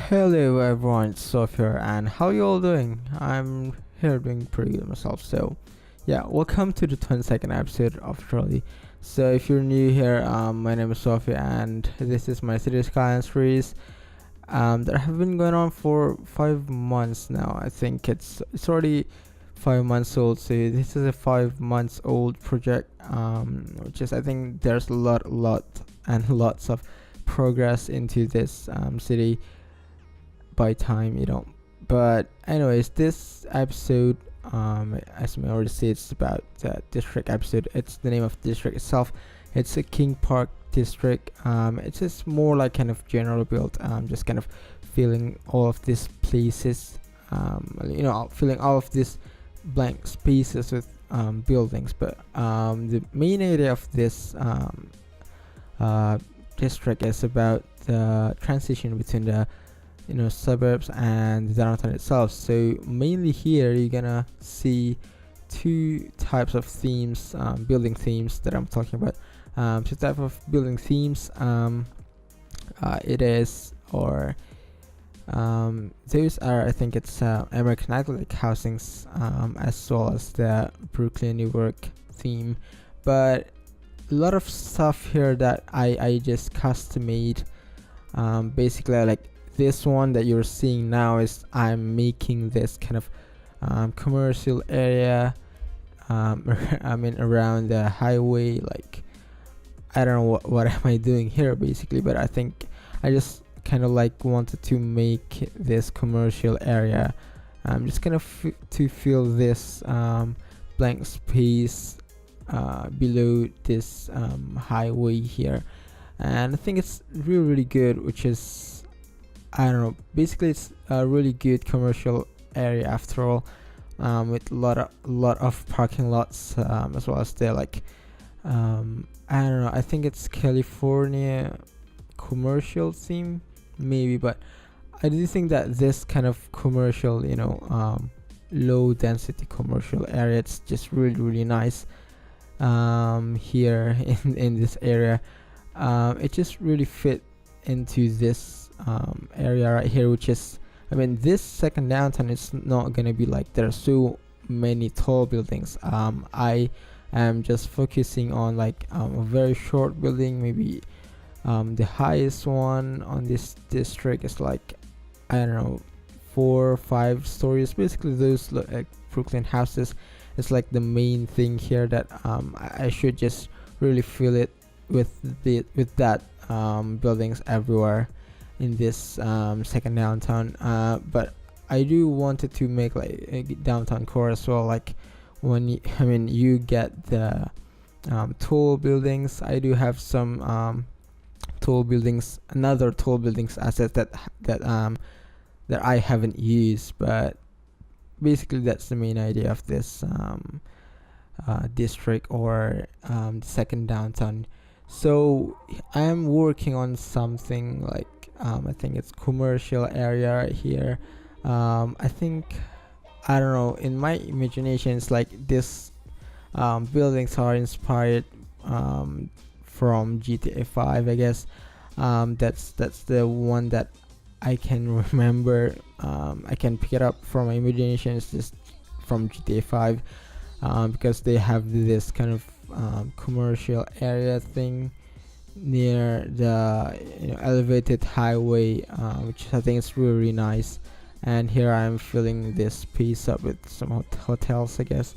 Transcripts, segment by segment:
Hello everyone, it's Swafie here, and how you all doing? I'm here doing pretty good myself. So yeah, welcome to the 22nd episode of Dralley. So if you're new here, my name is Swafie and this is my Cities Skylines series that have been going on for 5 months now. I think it's already 5 months old, so this is a 5 months old project, which is, I think there's a lot and lots of progress into this city by time, but anyways, this episode, as I already said, it's about the district episode. It's the name of the district itself. It's a King Park district. It's just more like kind of general build, just kind of filling all of these places, filling all of these blank spaces with buildings. But the main idea of this district is about the transition between the suburbs and the downtown itself. So mainly here you're gonna see two types of themes, building themes that I'm talking about. Two type of building themes. It is or those are, I think it's American Athletic housings, as well as the Brooklyn New York theme. But a lot of stuff here that I just custom made. Basically, like this one that you're seeing now is I'm making this kind of commercial area. I mean, around the highway. Like, I don't know what am I doing here basically, but I think I just kind of like wanted to make this commercial area. I'm just kind of to fill this blank space below this highway here, and I think it's really good, which is, I don't know, basically it's a really good commercial area after all, with a lot of parking lots, as well as the like I don't know, I think it's California commercial theme maybe, but I do think that this kind of commercial, low density commercial area, it's just really nice here in this area. It just really fit into this area right here, which is, I mean, this second downtown is not gonna be like there are so many tall buildings. I am just focusing on like a very short building. Maybe the highest one on this district is like, I don't know, 4 or 5 stories. Basically those look like Brooklyn houses. It's like the main thing here that I should just really fill it with that buildings everywhere in this second downtown. But I do wanted to make like a downtown core as well. Like when you get the tall buildings. I do have some another tall buildings asset that I haven't used, but basically that's the main idea of this district, or the second downtown. So I'm working on something like, I think it's commercial area right here. I think, I don't know, in my imagination it's like this buildings are inspired from GTA 5, I guess. That's the one that I can remember. I can pick it up from my imagination. It's just from GTA 5, because they have this kind of commercial area thing near the elevated highway, which I think is really nice. And here I'm filling this space up with some hotels, I guess,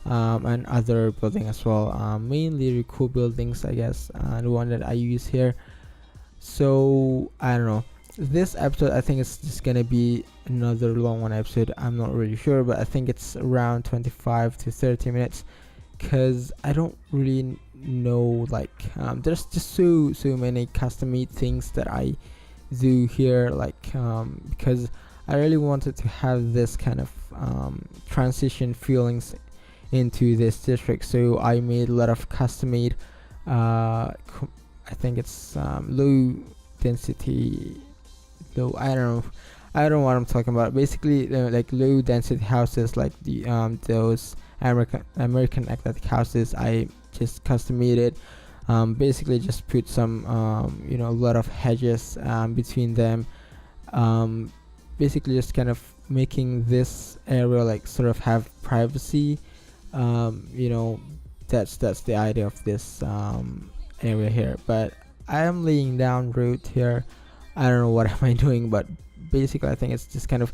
and other building as well, mainly really cool buildings, I guess, the one that I use here. So I don't know, this episode I think it's just gonna be another long one episode. I'm not really sure, but I think it's around 25 to 30 minutes, because I don't really know, like there's just so many custom made things that I do here, like because I really wanted to have this kind of transition feelings into this district. So I made a lot of custom made I think it's low density, though I don't know what I'm talking about. Basically like low density houses, like the those American Athletic houses. I just custom made it. Basically just put some a lot of hedges between them, basically just kind of making this area like sort of have privacy. You know, that's the idea of this area here. But I am laying down road here. I don't know what am I doing, but basically I think it's just kind of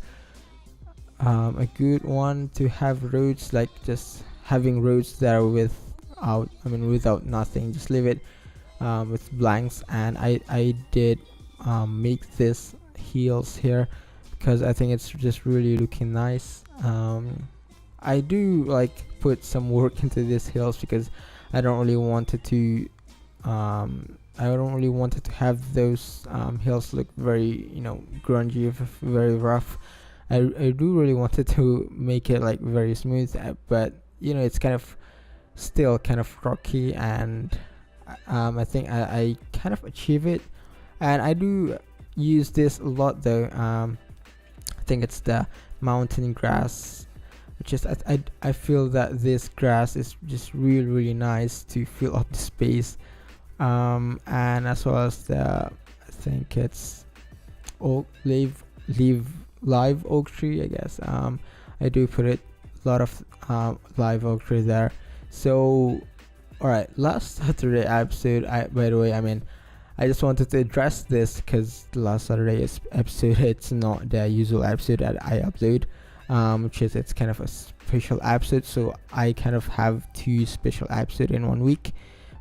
a good one to have roads, like just having roads that are without nothing, just leave it with blanks. And I did make this hills here because I think it's just really looking nice. I do like put some work into these hills because I don't really wanted to have those hills look very, you know, grungy, very rough. I do really wanted to make it like very smooth, but you know, it's kind of still kind of rocky, and I think I kind of achieve it. And I do use this a lot though. I think it's the mountain grass, which is I feel that this grass is just really nice to fill up the space. And as well as I think it's live oak tree, I guess. I do put a lot of live oak tree there. So alright, last Saturday episode, by the way, I just wanted to address this because the last Saturday's episode, it's not the usual episode that I upload, which is, it's kind of a special episode. So I kind of have 2 special episodes in 1 week,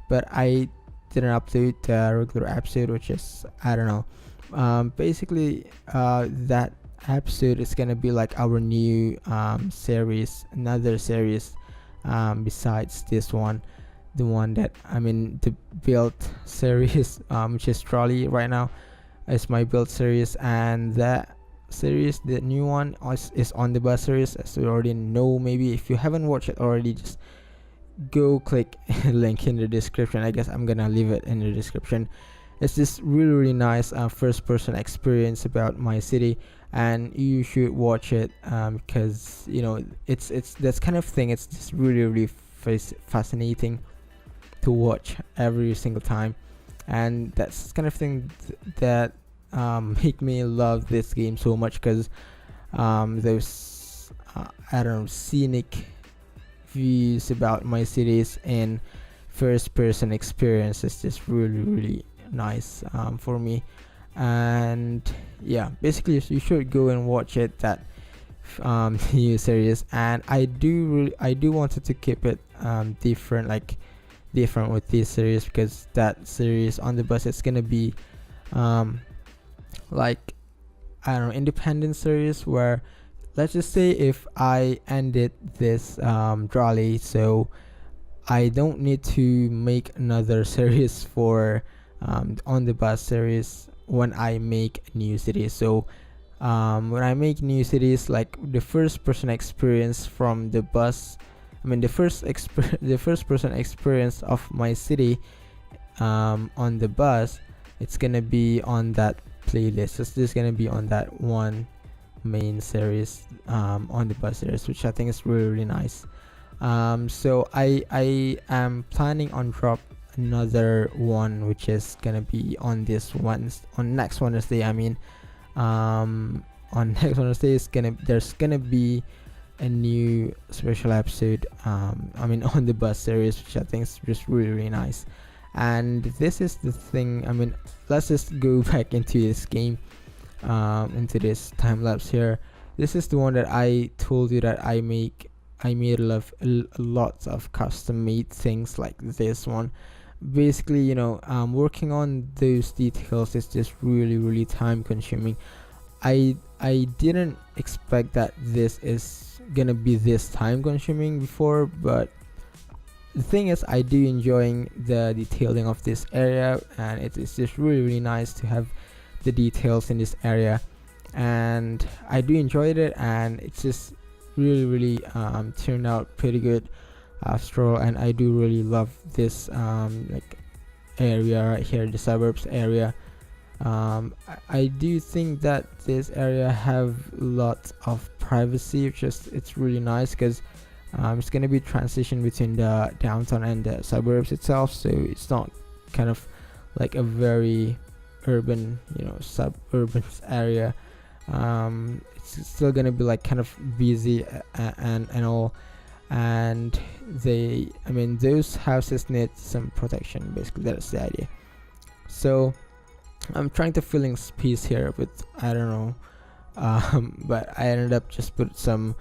but I didn't upload the regular episode, which is, I don't know. Basically, that episode is gonna be like our new series, another series besides this one, the one that the build series, which is Dralley right now is my build series. And that series, the new one, is on the bus series, as you already know. Maybe if you haven't watched it already, just go click link in the description. I guess I'm gonna leave it in the description. It's just really nice first person experience about my city, and you should watch it because you know, it's that kind of thing. It's just really fascinating to watch every single time, and that's kind of thing that make me love this game so much, because those I don't know, scenic views about my cities and first person experience is just really nice for me. And yeah, basically you should go and watch it, that new series. And I do wanted to keep it different with this series, because that series on the bus, it's gonna be like, I don't know, independent series, where let's just say if I ended this Dralley, so I don't need to make another series for on the bus series when I make new cities. So when I make new cities, like the first person experience from the bus, the first person experience of my city on the bus, it's gonna be on that playlist. It's just gonna be on that one main series on the bus series, which I think is really nice. So I am planning on drop another one, which is gonna be on this one, on next Wednesday. On next Wednesday there's gonna be a new special episode on the bus series, which I think is just really nice. And this is the thing, let's just go back into this game, into this time lapse here. This is the one that I told you that I made lots of custom made things like this one. Basically, you know, working on those details is just really time consuming. I didn't expect that this is gonna be this time consuming before, but the thing is, I do enjoying the detailing of this area, and it's just really nice to have the details in this area, and I do enjoyed it, and it's just really turned out pretty good after all. And I do really love this area right here, the suburbs area. I do think that this area have lots of privacy, which is, it's really nice, because it's gonna be transition between the downtown and the suburbs itself, so it's not kind of like a very urban, you know, suburban area. it's still gonna be like kind of busy and all. And those houses need some protection. Basically, that's the idea. So I'm trying to fill in space here with, I don't know, but I ended up just put some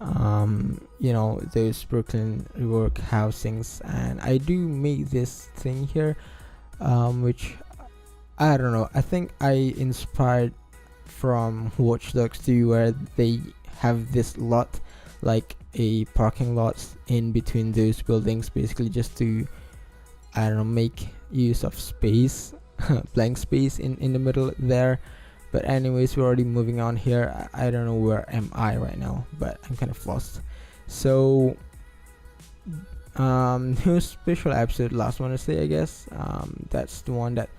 those Brooklyn rework housings, and I do make this thing here, which I don't know, I think I inspired from Watch Dogs 2, where they have this lot, like a parking lot in between those buildings, basically just to, I don't know, make use of space, blank space in the middle there. But anyways, we're already moving on here. I don't know where am I right now, but I'm kind of lost. So new special episode last Wednesday, I guess. That's the one that,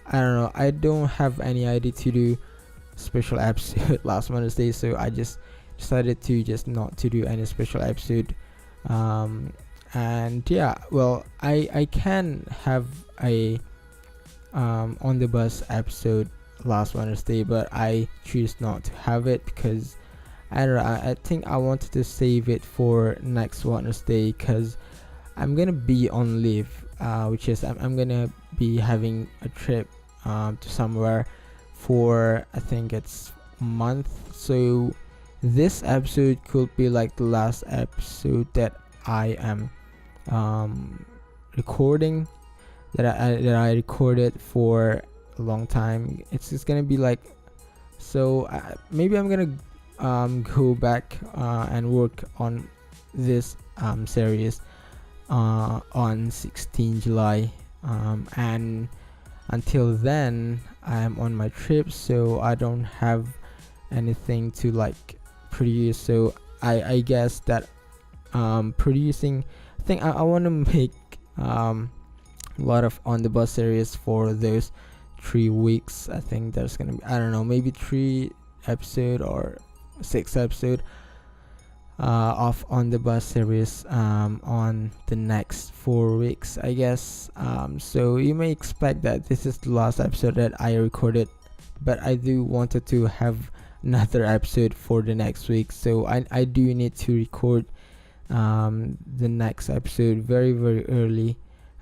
I don't know, I don't have any idea to do special episode last Wednesday, so I just decided to just not to do any special episode. And yeah, well, I can have a on the bus episode last Wednesday, but I choose not to have it because I don't know, I think I wanted to save it for next Wednesday, because I'm gonna be on leave, which is I'm gonna be having a trip to somewhere for, I think it's a month. So this episode could be like the last episode that I am recording, that I recorded for a long time. It's just gonna be like, so maybe I'm gonna go back and work on this series on 16 July, and until then I'm on my trip, so I don't have anything to like produce. So I guess that producing, I think I want to make a lot of on the bus series for those 3 weeks. I think there's gonna be, I don't know, maybe 3 episode or 6 episode of on the bus series on the next 4 weeks, I guess. So you may expect that this is the last episode that I recorded, but I do wanted to have another episode for the next week, so I do need to record the next episode very, very early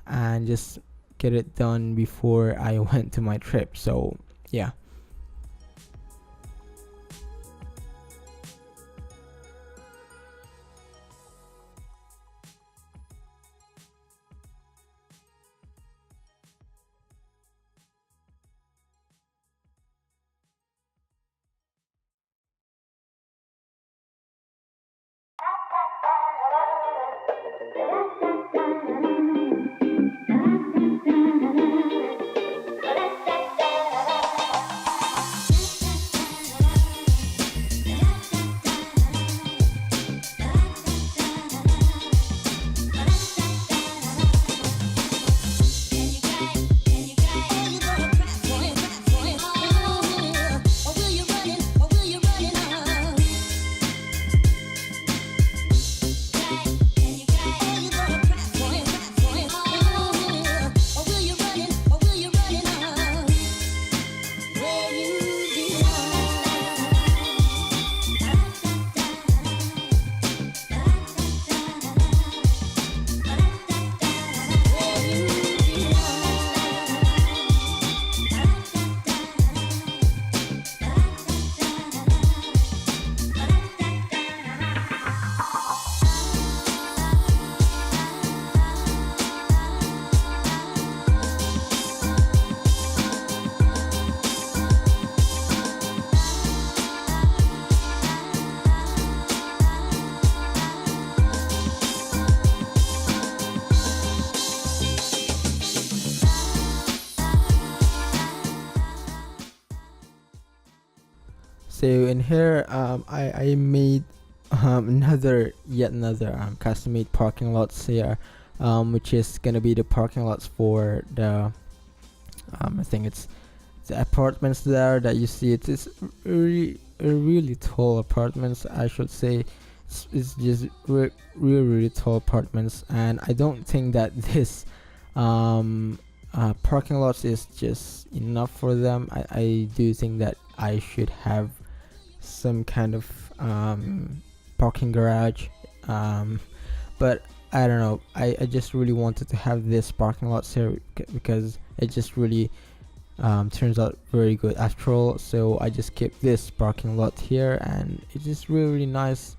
and just get it done before I went to my trip. So yeah. So in here, I made yet another custom-made parking lots here, which is gonna be the parking lots for the I think it's the apartments there that you see. It's really tall apartments, I should say. It's just really tall apartments, and I don't think that this parking lots is just enough for them. I do think that I should have some kind of parking garage. But I don't know, I just really wanted to have this parking lot here because it just really turns out very good after all. So I just kept this parking lot here, and it's just really nice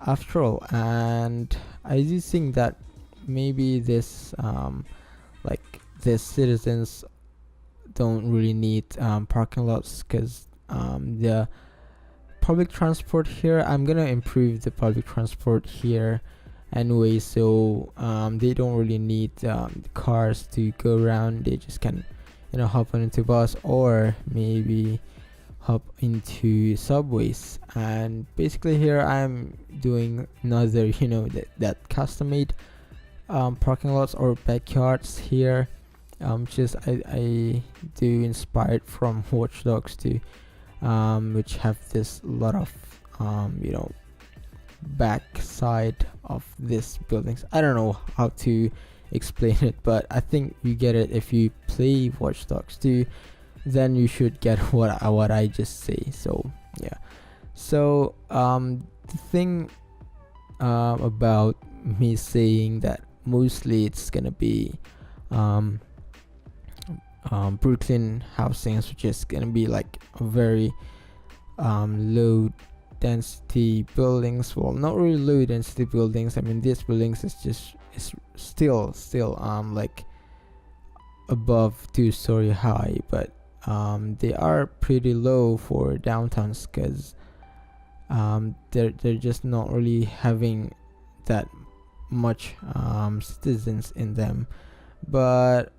after all. And I do think that maybe this like the citizens don't really need parking lots, because the public transport here, I'm gonna improve the public transport here anyway, so they don't really need cars to go around. They just can, hop on into bus or maybe hop into subways. And basically here I'm doing another, that custom made parking lots or backyards here. Just I do inspired from Watch Dogs 2, which have this lot of back side of this buildings. I don't know how to explain it, but I think you get it. If you play Watch Dogs 2, then you should get what I just say. So yeah. So the thing about me saying that mostly it's gonna be Brooklyn housings, which is gonna be like a very low density buildings. Well, not really low density buildings. I mean, these buildings is still like above 2-story high, but they are pretty low for downtowns, because they're just not really having that much citizens in them. But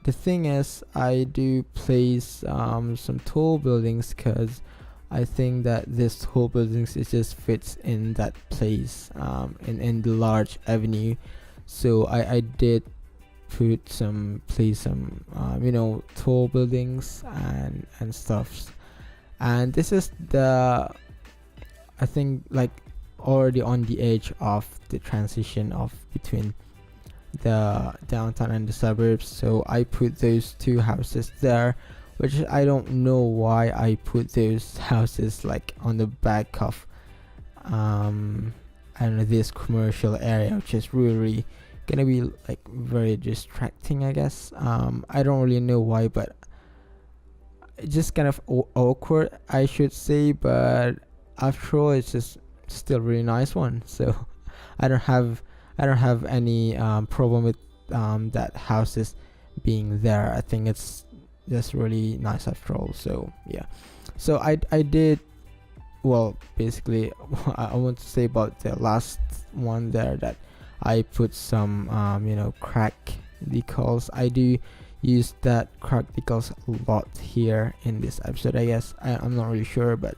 the thing is, I do place some tall buildings, because I think that this tall buildings, it just fits in that place in the large avenue. So I did put some tall buildings and stuffs. And this is the, I think, like already on the edge of the transition of between the downtown and the suburbs. So I put those two houses there, which I don't know why I put those houses like on the back of I don't know, this commercial area, which is really gonna be like very distracting, I guess. I don't really know why, but it's just kind of awkward, I should say. But after all, it's just still really nice one. So I don't have any problem with that houses being there. I think it's just really nice after all. So yeah. So I did, well, basically I want to say about the last one there, that I put some crack decals. I do use that crack decals a lot here in this episode, I guess. I'm not really sure, but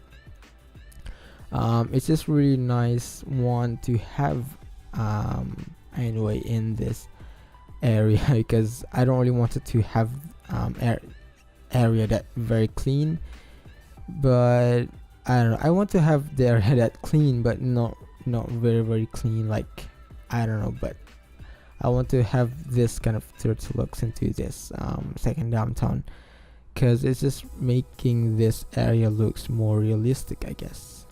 it's just really nice one to have anyway in this area, because I don't really want it to have area that very clean, but I don't know, I want to have the area that clean, but not very clean, like, I don't know, but I want to have this kind of dirty looks into this second downtown, because it's just making this area looks more realistic, I guess.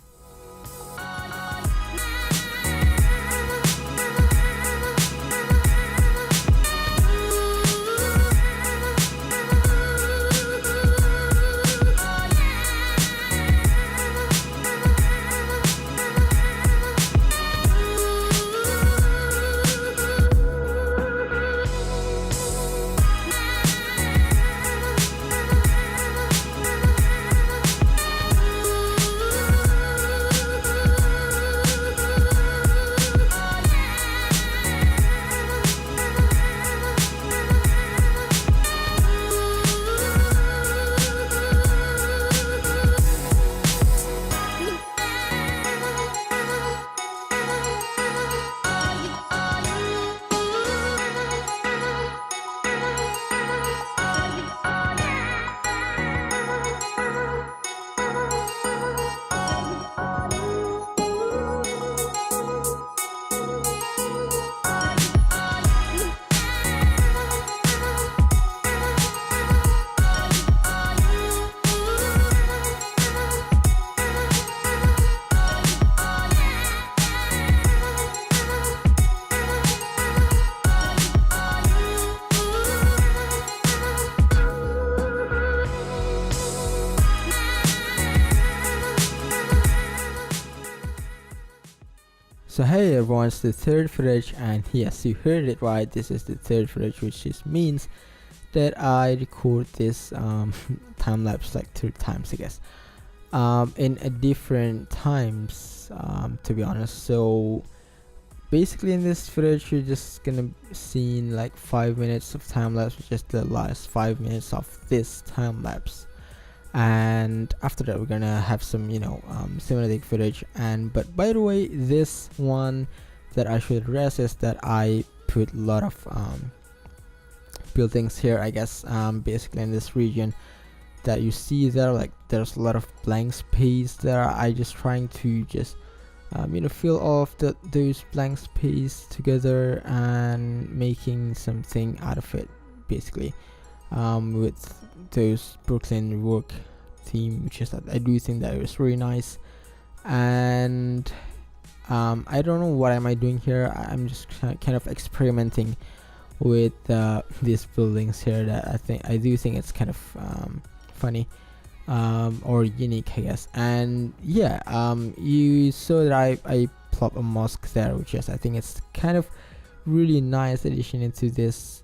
So hey everyone, it's the third footage, and yes, you heard it right, this is the third footage, which just means that I record this time lapse like 3 times, I guess, in a different times, to be honest. So basically in this footage you're just gonna see like 5 minutes of time lapse, which is the last 5 minutes of this time lapse, and after that we're gonna have some cinematic footage. And but by the way, this one that I should address is that I put a lot of buildings here, I guess, basically in this region that you see there, like there's a lot of blank space there. I just trying to just fill all of those blank space together and making something out of it, basically, with those Brooklyn work theme, which is that I do think that it was really nice. And I don't know what am I doing here. I'm just kind of experimenting with these buildings here that I do think it's kind of funny or unique, I guess. And yeah, you saw that I plop a mosque there, which is, I think it's kind of really nice addition into this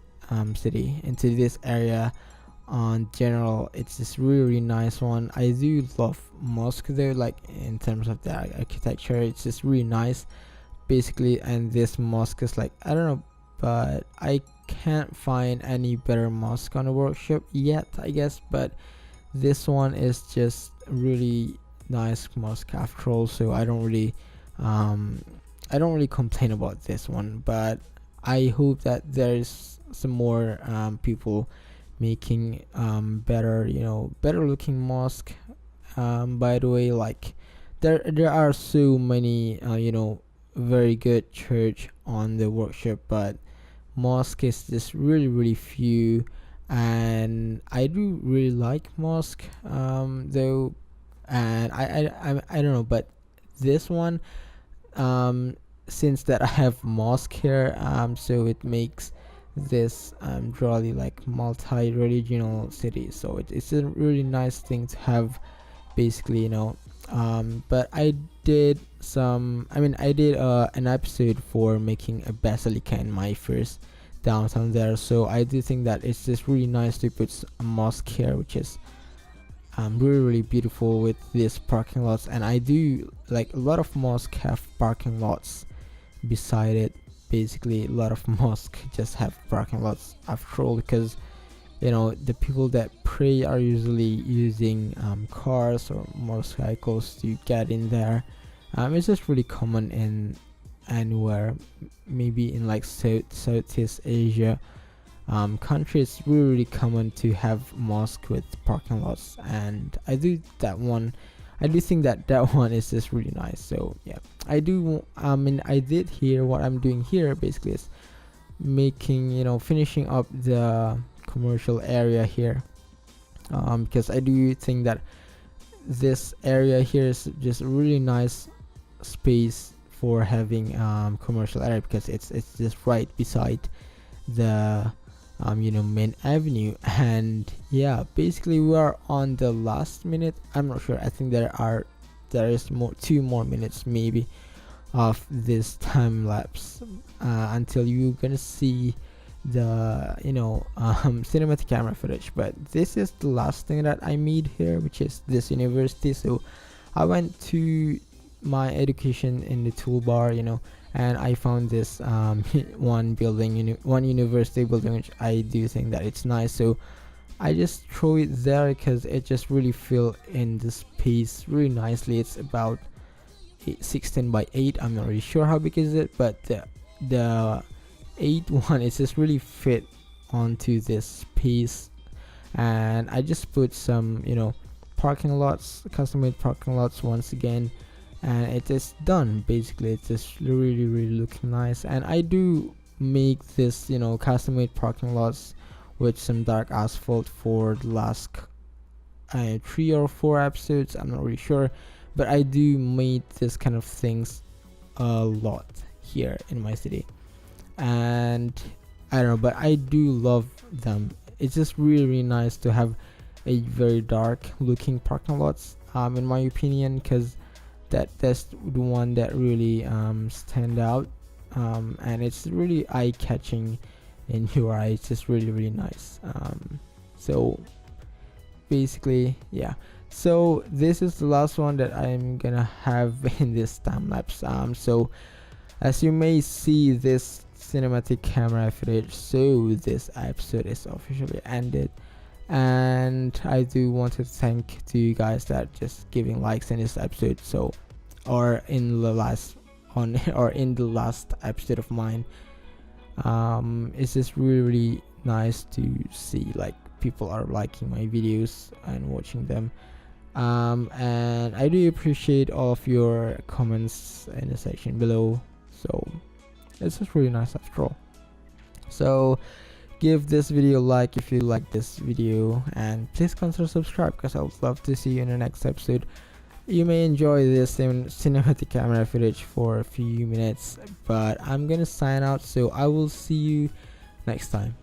city, into this area. On general, it's this really nice one. I do love mosque there, like in terms of the architecture, it's just really nice, basically. And this mosque is like, I don't know, but I can't find any better mosque on the workshop yet, I guess. But this one is just really nice mosque after all, so I don't really complain about this one. But I hope that there's some more people making better looking mosque. By the way, like there are so many very good church on the workshop, but mosque is just really few. And I do really like mosque though, and I don't know, but this one, since that I have mosque here, so it makes this Dralley like multi-regional city, so it's a really nice thing to have, basically. But I did an episode for making a basilica in my first downtown there, so I do think that it's just really nice to put a mosque here, which is really beautiful with these parking lots. And I do like a lot of mosques have parking lots beside it. Basically, a lot of mosques just have parking lots after all, because the people that pray are usually using cars or motorcycles to get in there. It's just really common in anywhere, maybe in like Southeast Asia countries, really common to have mosque with parking lots. And I do think that one is just really nice. So yeah, I did here, what I'm doing here basically is making finishing up the commercial area here, because I do think that this area here is just a really nice space for having commercial area, because it's just right beside the main avenue. And yeah, basically we are on the last minute. I'm not sure, I think there is 2 more minutes maybe of this time lapse until you're gonna see the cinematic camera footage. But this is the last thing that I made here, which is this university. So I went to my education in the toolbar, and I found this one university building, which I do think that it's nice, so I just throw it there because it just really fill in the space really nicely. It's about 16 by 8. I'm not really sure how big is it, but the 8 one is just really fit onto this space. And I just put some parking lots, custom made parking lots once again, and it is done. Basically, it's just really looking nice. And I do make this custom made parking lots with some dark asphalt for the last 3 or 4 episodes, I'm not really sure, but I do make this kind of things a lot here in my city. And I don't know, but I do love them. It's just really nice to have a very dark looking parking lots, in my opinion, because that's the one that really stand out, and it's really eye-catching in your eye. It's just really nice. So basically, yeah, so this is the last one that I'm gonna have in this time lapse. So as you may see this cinematic camera footage, so this episode is officially ended, and I do want to thank to you guys that just giving likes in this episode. So or in the last episode of mine, it's just really nice to see like people are liking my videos and watching them, and I do appreciate all of your comments in the section below. So it's just really nice after all. So give this video a like if you like this video, and please consider subscribe because I would love to see you in the next episode. You may enjoy this cinematic camera footage for a few minutes, but I'm gonna sign out, so I will see you next time.